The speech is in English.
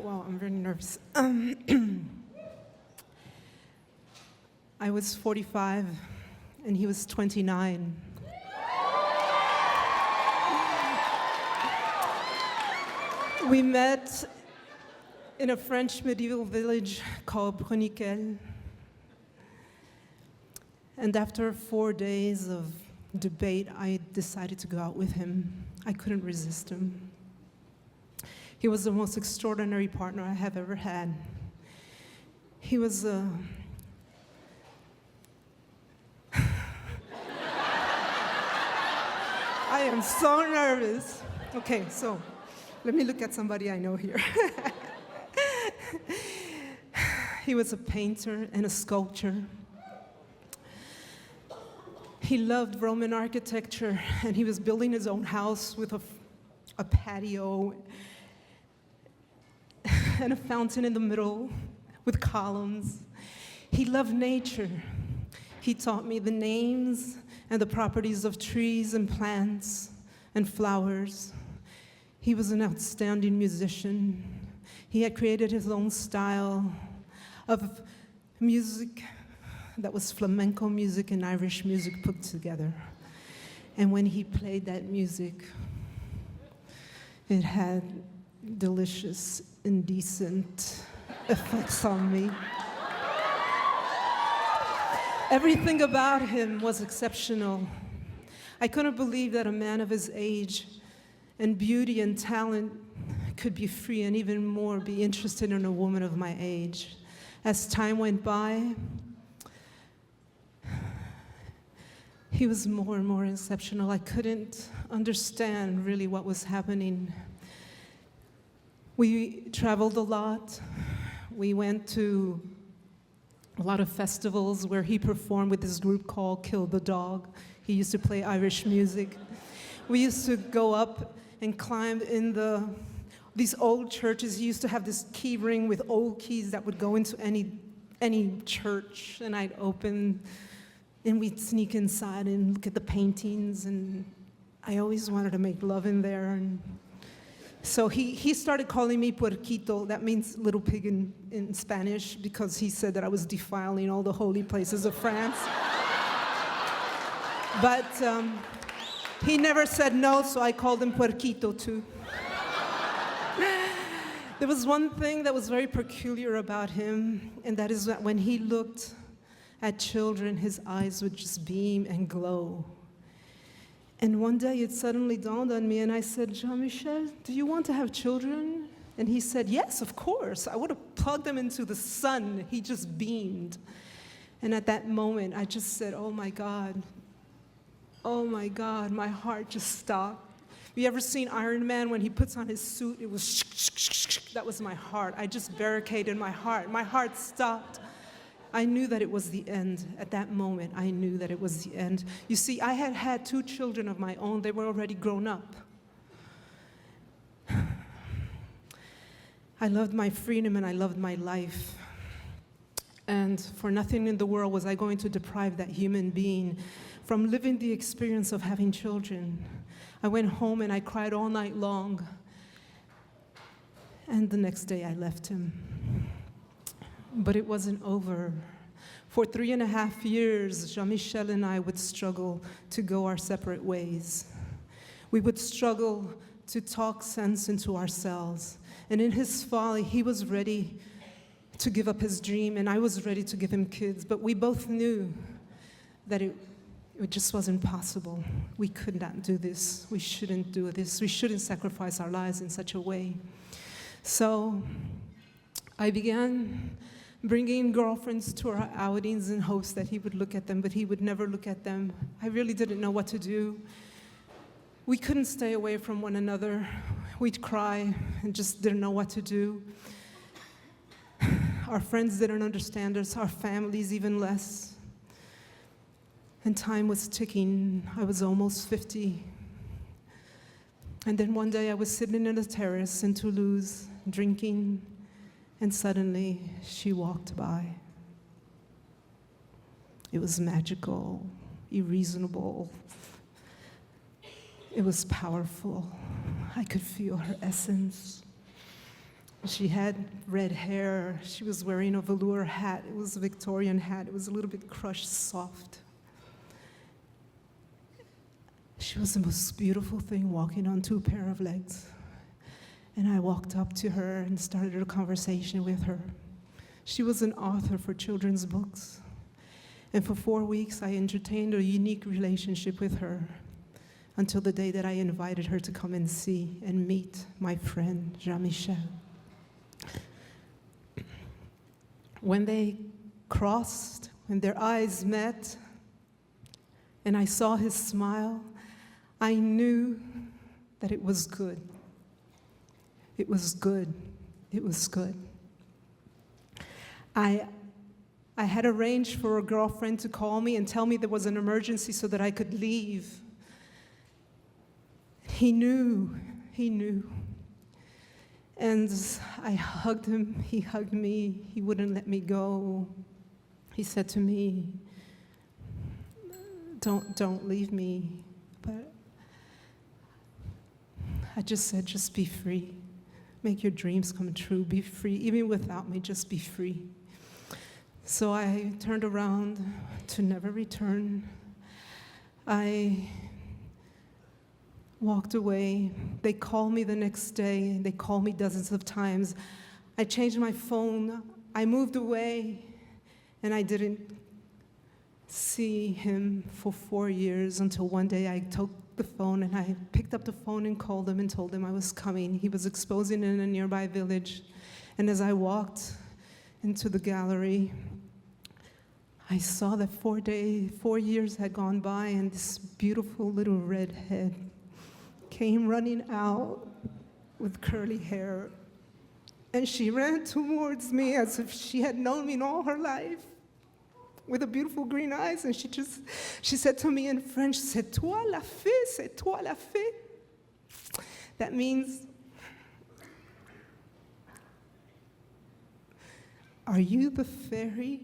Wow, I'm very nervous. I was 45 and he was 29. We met in a French medieval village called Bruniquel. And after 4 days of debate, I decided to go out with him. I couldn't resist him. He was the most extraordinary partner I have ever had. He was I am so nervous. Okay, so let me look at somebody I know here. He was a painter and a sculptor. He loved Roman architecture, and he was building his own house with a patio and a fountain in the middle with columns. He loved nature. He taught me the names and the properties of trees and plants and flowers. He was an outstanding musician. He had created his own style of music that was flamenco music and Irish music put together. And when he played that music, it had delicious, indecent effects on me. Everything about him was exceptional. I couldn't believe that a man of his age and beauty and talent could be free and even more be interested in a woman of my age. As time went by, he was more and more exceptional. I couldn't understand really what was happening. We traveled a lot. We went to a lot of festivals where he performed with this group called Kill the Dog. He used to play Irish music. We used to go up and climb in these old churches. He used to have this key ring with old keys that would go into any church, and I'd open, and we'd sneak inside and look at the paintings, and I always wanted to make love in there. And so he started calling me Puerquito. That means little pig in Spanish, because he said that I was defiling all the holy places of France. But he never said no, so I called him Puerquito too. There was one thing that was very peculiar about him, and that is that when he looked at children, his eyes would just beam and glow. And one day it suddenly dawned on me, and I said, Jean-Michel, do you want to have children? And he said, yes, of course. I would have plugged them into the sun. He just beamed. And at that moment, I just said, oh my God, my heart just stopped. You ever seen Iron Man when he puts on his suit? It was that was my heart. I just barricaded my heart. My heart stopped. I knew that it was the end. At that moment, I knew that it was the end. You see, I had had 2 children of my own. They were already grown up. I loved my freedom and I loved my life. And for nothing in the world was I going to deprive that human being from living the experience of having children. I went home and I cried all night long. And the next day I left him. But it wasn't over. For 3.5 years, Jean-Michel and I would struggle to go our separate ways. We would struggle to talk sense into ourselves. And in his folly, he was ready to give up his dream, and I was ready to give him kids. But we both knew that it just wasn't possible. We could not do this. We shouldn't do this. We shouldn't sacrifice our lives in such a way. So I began bringing girlfriends to our outings in hopes that he would look at them, but he would never look at them. I really didn't know what to do. We couldn't stay away from one another. We'd cry and just didn't know what to do. Our friends didn't understand us, our families even less. And time was ticking. I was almost 50. And then one day I was sitting in a terrace in Toulouse, drinking, and suddenly she walked by. It was magical, irreasonable. It was powerful. I could feel her essence. She had red hair. She was wearing a velour hat. It was a Victorian hat. It was a little bit crushed soft. She was the most beautiful thing walking on two pair of legs. And I walked up to her and started a conversation with her. She was an author for children's books. And for 4 weeks, I entertained a unique relationship with her until the day that I invited her to come and see and meet my friend, Jean-Michel. When they crossed, when their eyes met, and I saw his smile, I knew that it was good. It was good. It was good. I had arranged for a girlfriend to call me and tell me there was an emergency so that I could leave. He knew. And I hugged him, he hugged me, he wouldn't let me go. He said to me, don't leave me. But I just said, just be free. Make your dreams come true, be free. Even without me, just be free. So I turned around to never return. I walked away. They called me the next day. They called me dozens of times. I changed my phone. I moved away, and I didn't see him for 4 years until one day I took the phone and I picked up the phone and called him and told him I was coming. He was exposing in a nearby village. And as I walked into the gallery, I saw that 4 years had gone by, and this beautiful little redhead came running out with curly hair, and she ran towards me as if she had known me all her life, with the beautiful green eyes, and she said to me in French, "C'est toi la fée, c'est toi la fée." That means, "Are you the fairy